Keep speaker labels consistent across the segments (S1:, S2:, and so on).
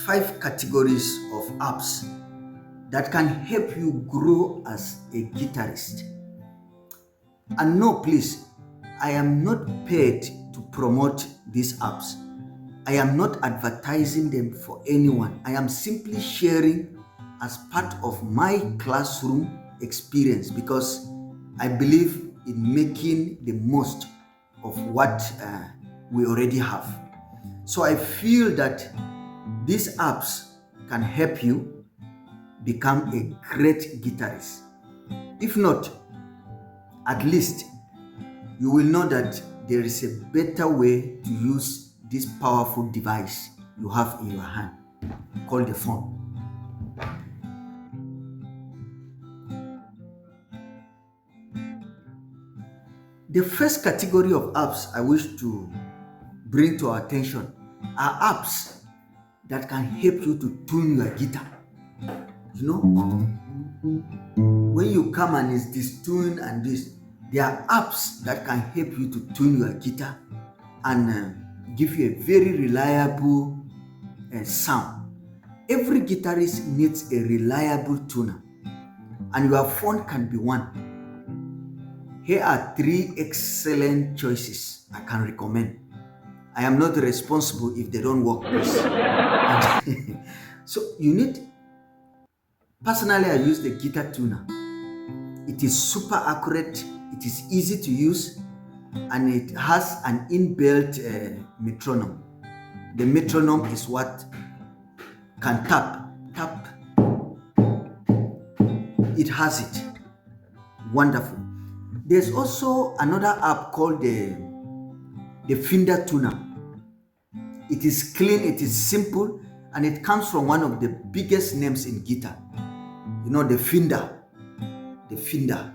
S1: five categories of apps that can help you grow as a guitarist. And no, please, I am not paid to promote these apps. I am not advertising them for anyone. I am simply sharing as part of my classroom experience because I believe in making the most of what we already have. So I feel that these apps can help you become a great guitarist. If not, at least you will know that there is a better way to use this powerful device you have in your hand called the phone. The first category of apps I wish to bring to our attention are apps that can help you to tune your guitar. You know, when you come and it's this tune and this, there are apps that can help you to tune your guitar and give you a very reliable sound. Every guitarist needs a reliable tuner, and your phone can be one. Here are three excellent choices I can recommend. I am not responsible if they don't work, please. So you need, personally, I use the guitar tuner. It is super accurate, it is easy to use, and it has an inbuilt metronome. The metronome is what can tap. It has it. Wonderful. There's also another app called the Fender Tuner. It is clean, it is simple, and it comes from one of the biggest names in guitar. You know, the Fender. The Fender.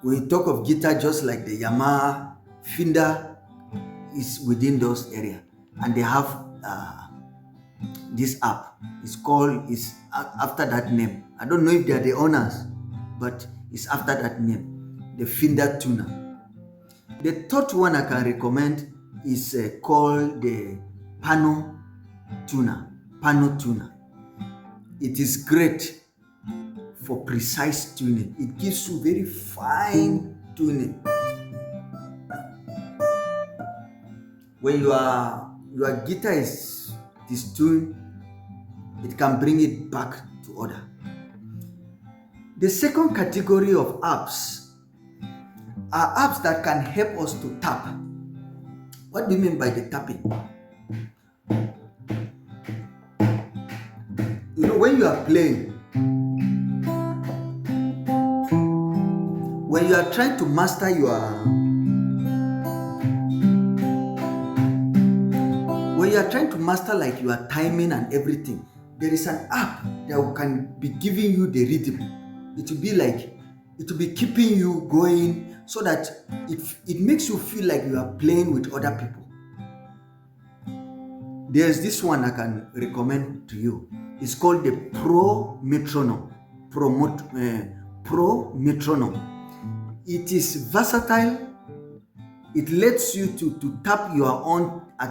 S1: When you talk of guitar, just like the Yamaha, Fender is within those areas, and they have this app. It's after that name. I don't know if they are the owners, but it's after that name, the Fender Tuner. The third one I can recommend is called the Pano Tuner. Pano Tuner. It is great for precise tuning. It gives you very fine tuning. When your guitar is tuned, it can bring it back to order. The second category of apps are apps that can help us to tap. What do you mean by the tapping? You know, when you are playing, when you are trying to master like your timing and everything, there is an app that can be giving you the rhythm. It will be keeping you going so that it makes you feel like you are playing with other people. There's this one I can recommend to you. It's called the Pro Metronome. Pro Metronome. It is versatile. It lets you to tap at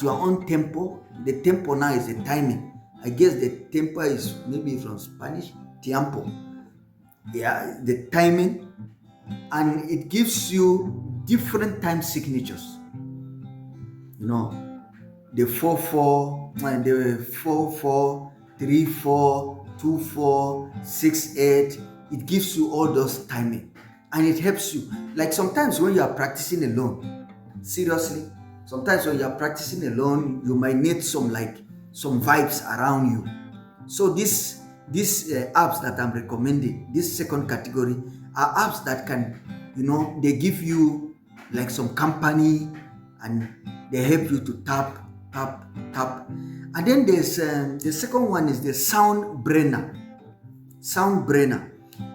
S1: your own tempo. The tempo now is the timing. I guess the tempo is maybe from Spanish, tiempo. Yeah, the timing, and it gives you different time signatures. You know, the 4/4, and the 4/4, 3/4, 2/4, 6/8. It gives you all those timing, and it helps you. Like sometimes when you are practicing alone, seriously, sometimes when you are practicing alone, you might need some vibes around you. So these apps that I'm recommending, this second category, are apps that can, they give you like some company, and they help you to tap. And then there's the second one is the Soundbrainer. Soundbrainer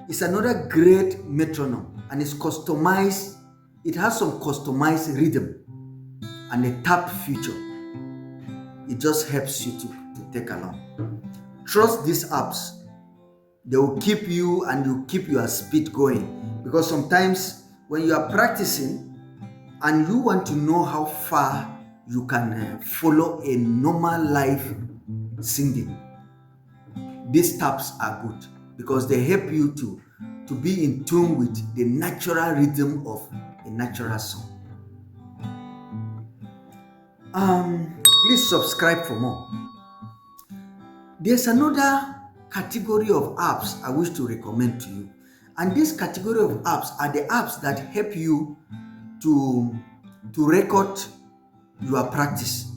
S1: is another great metronome, and it's customized. It has some customized rhythm and a tap feature. It just helps you to take along. Trust these apps. They will keep you and you keep your speed going, because sometimes when you are practicing and you want to know how far you can follow a normal life singing. These taps are good because they help you to be in tune with the natural rhythm of a natural song. Please subscribe for more. There's another category of apps I wish to recommend to you. And this category of apps are the apps that help you to record your practice.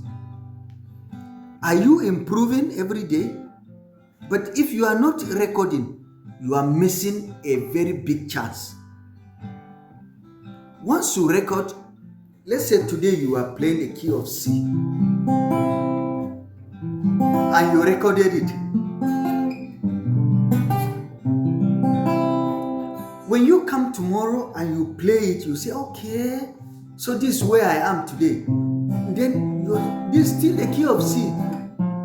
S1: Are you improving every day? But if you are not recording, you are missing a very big chance. Once you record, let's say today you are playing the key of C and you recorded it. When you come tomorrow and you play it, you say, okay, so this is where I am today. Then this is still the key of C.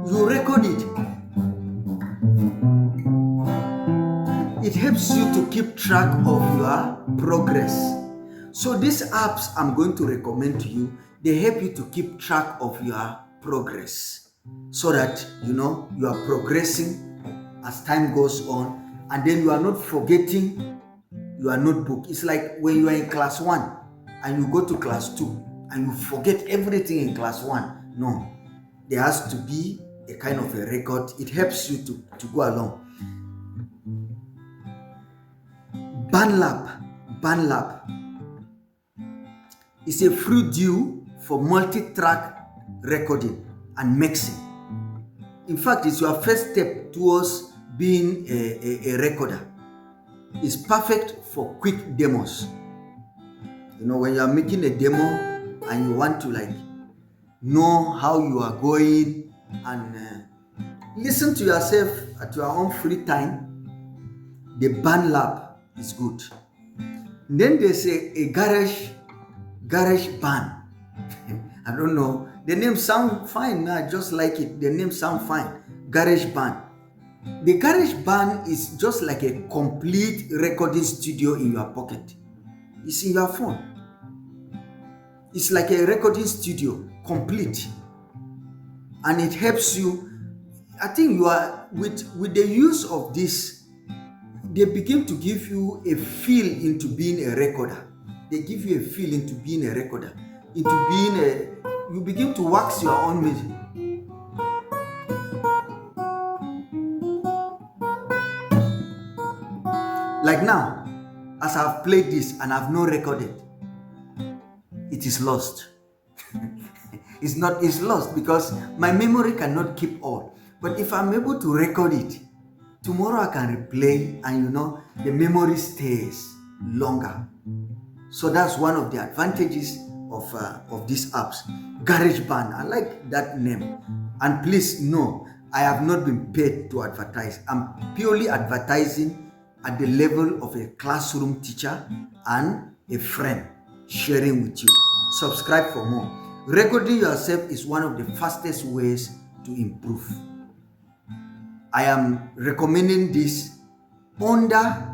S1: You record it. It helps you to keep track of your progress. So these apps I'm going to recommend to you, they help you to keep track of your progress so that you are progressing as time goes on, and then you are not forgetting your notebook. It's like when you are in class 1 and you go to class 2 and you forget everything in class 1. No, there has to be a kind of a record. It helps you to go along. BandLab is a free tool for multi-track recording and mixing. In fact, it's your first step towards being a recorder. It's perfect for quick demos. When you are making a demo and you want to know how you are going and listen to yourself at your own free time, the BandLab is good. And then there's a garage band. I don't know. The name sounds fine. I just like it. The name sounds fine. Garage band. The garage band is just like a complete recording studio in your pocket. It's in your phone. It's like a recording studio, complete. And it helps you. I think you are with the use of this, they begin to give you a feel into being a recorder. They give you a feel into being a recorder, you begin to wax your own music. Like now, as I've played this and I've not recorded, it is lost. It's lost because my memory cannot keep all. But if I'm able to record it, tomorrow I can replay and the memory stays longer. So that's one of the advantages of these apps. GarageBand, I like that name. And please know, I have not been paid to advertise. I'm purely advertising at the level of a classroom teacher and a friend sharing with you. Subscribe for more. Recording yourself is one of the fastest ways to improve. I am recommending this under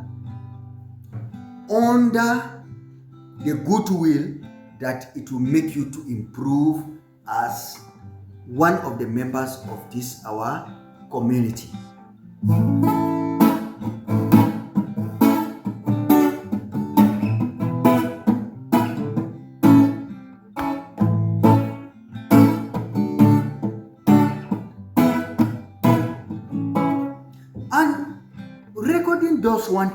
S1: the goodwill that it will make you to improve as one of the members of this our community. And recording does one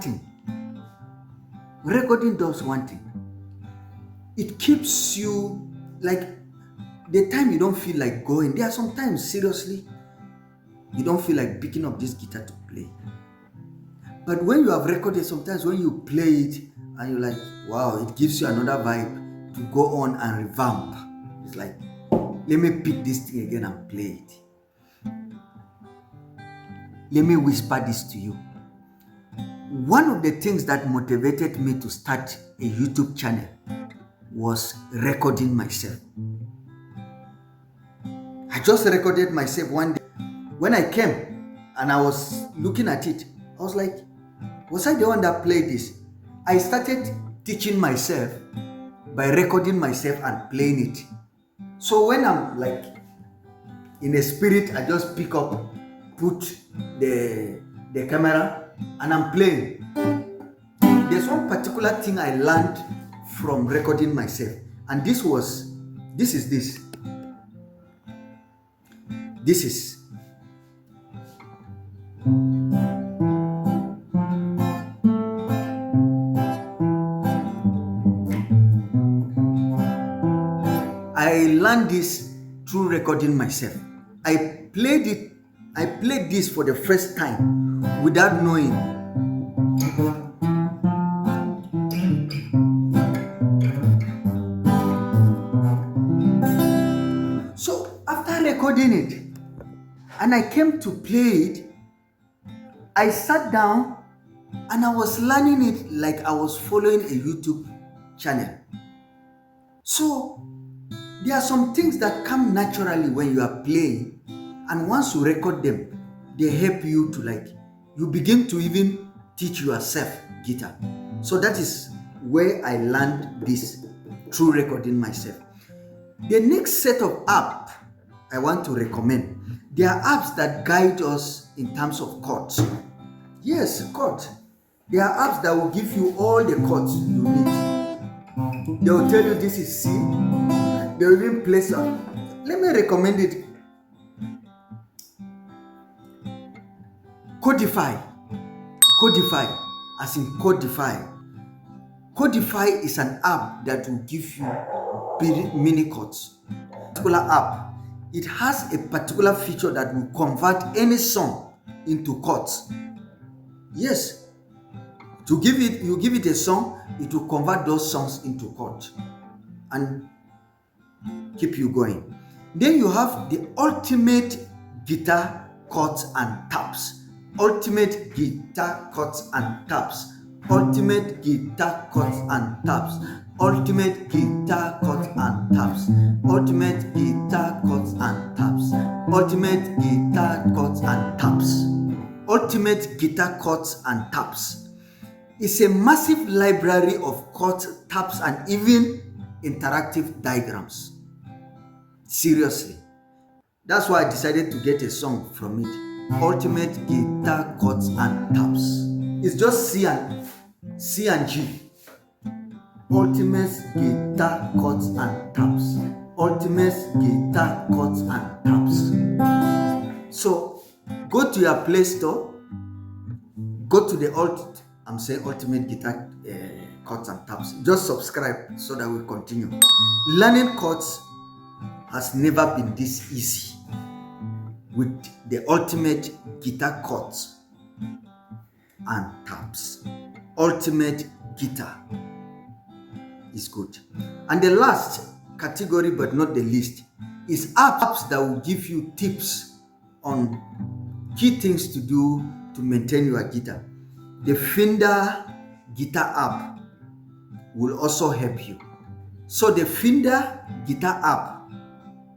S1: thing. It keeps you, like, the time you don't feel like going. There are sometimes, seriously, you don't feel like picking up this guitar to play. But when you have recorded, sometimes when you play it and you're like, wow, it gives you another vibe to go on and revamp. It's like, let me pick this thing again and play it. Let me whisper this to you. One of the things that motivated me to start a YouTube channel was recording myself. I just recorded myself one day. When I came and I was looking at it, I was like, was I the one that played this? I started teaching myself by recording myself and playing it. So when I'm like in a spirit, I just pick up, put the camera, and I'm playing. There's one particular thing I learned from recording myself, and this is this. This is I learned this through recording myself. I played this for the first time without knowing. So after recording it and I came to play it, I sat down and I was learning it like I was following a YouTube channel. So there are some things that come naturally when you are playing, and once you record them, they help you to you begin to even teach yourself guitar. So that is where I learned this, through recording myself. The next set of app I want to recommend, there are apps that guide us in terms of chords. Yes, chords. There are apps that will give you all the chords you need. They will tell you this is C. They will even play some. Let me recommend it. Codify, as in Codify. Codify is an app that will give you mini chords. Particular app, it has a particular feature that will convert any song into chords. Yes, you give it a song, it will convert those songs into chords and keep you going. Then you have the ultimate guitar chords and taps. Ultimate guitar chords and taps. Ultimate guitar chords and taps. Ultimate guitar chords and taps. Ultimate guitar chords and taps. Ultimate guitar chords and taps. Ultimate guitar chords and taps. It's a massive library of chords, taps, and even interactive diagrams. Seriously. That's why I decided to get a song from it. Ultimate guitar chords and taps. It's just C and G. Ultimate guitar chords and taps. Ultimate guitar chords and taps. So go to your Play Store. Go to the Ultimate Guitar Chords and Taps. Just subscribe so that we continue. Learning chords has never been this easy with the ultimate guitar chords and taps. Ultimate guitar is good. And the last category, but not the least, is apps that will give you tips on key things to do to maintain your guitar. The Fender guitar app will also help you. So the Fender guitar app,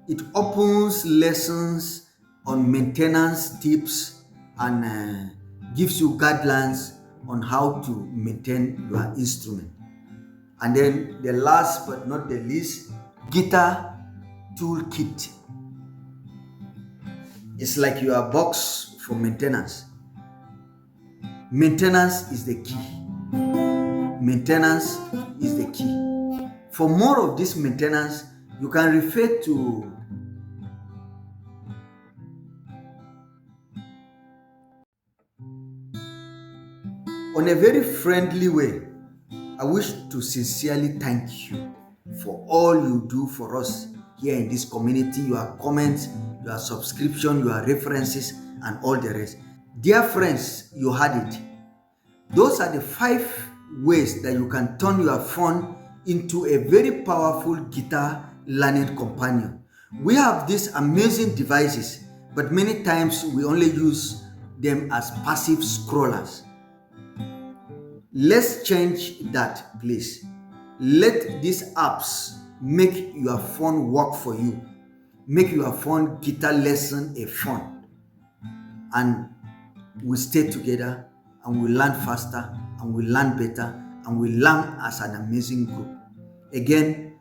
S1: it opens lessons on maintenance tips and gives you guidelines on how to maintain your instrument. And then the last but not the least, Guitar Toolkit. It's like your box for maintenance. Maintenance is the key. Maintenance is the key. For more of this maintenance, you can refer to on a very friendly way. I wish to sincerely thank you for all you do for us here in this community, your comments, your subscription, your references, and all the rest. Dear friends, you heard it. Those are the 5 ways that you can turn your phone into a very powerful guitar learning companion. We have these amazing devices, but many times we only use them as passive scrollers. Let's change that, please. Let these apps make your phone work for you. Make your phone guitar lesson a fun. And we stay together and we learn faster and we learn better and we learn as an amazing group. Again,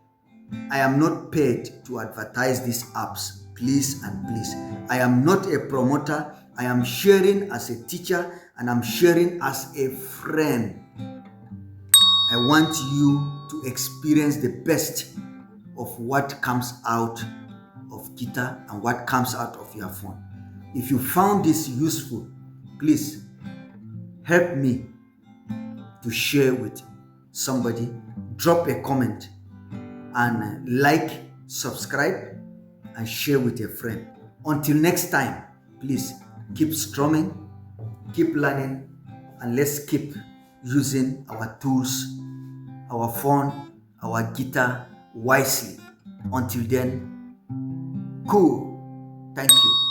S1: I am not paid to advertise these apps. Please and please. I am not a promoter. I am sharing as a teacher and I'm sharing as a friend. I want you to experience the best of what comes out of Gitter and what comes out of your phone. If you found this useful, please help me to share with somebody. Drop a comment and like, subscribe, and share with a friend. Until next time, please keep strumming, keep learning, and let's keep using our tools, our phone, our Gitter wisely. Until then, cool. Thank you.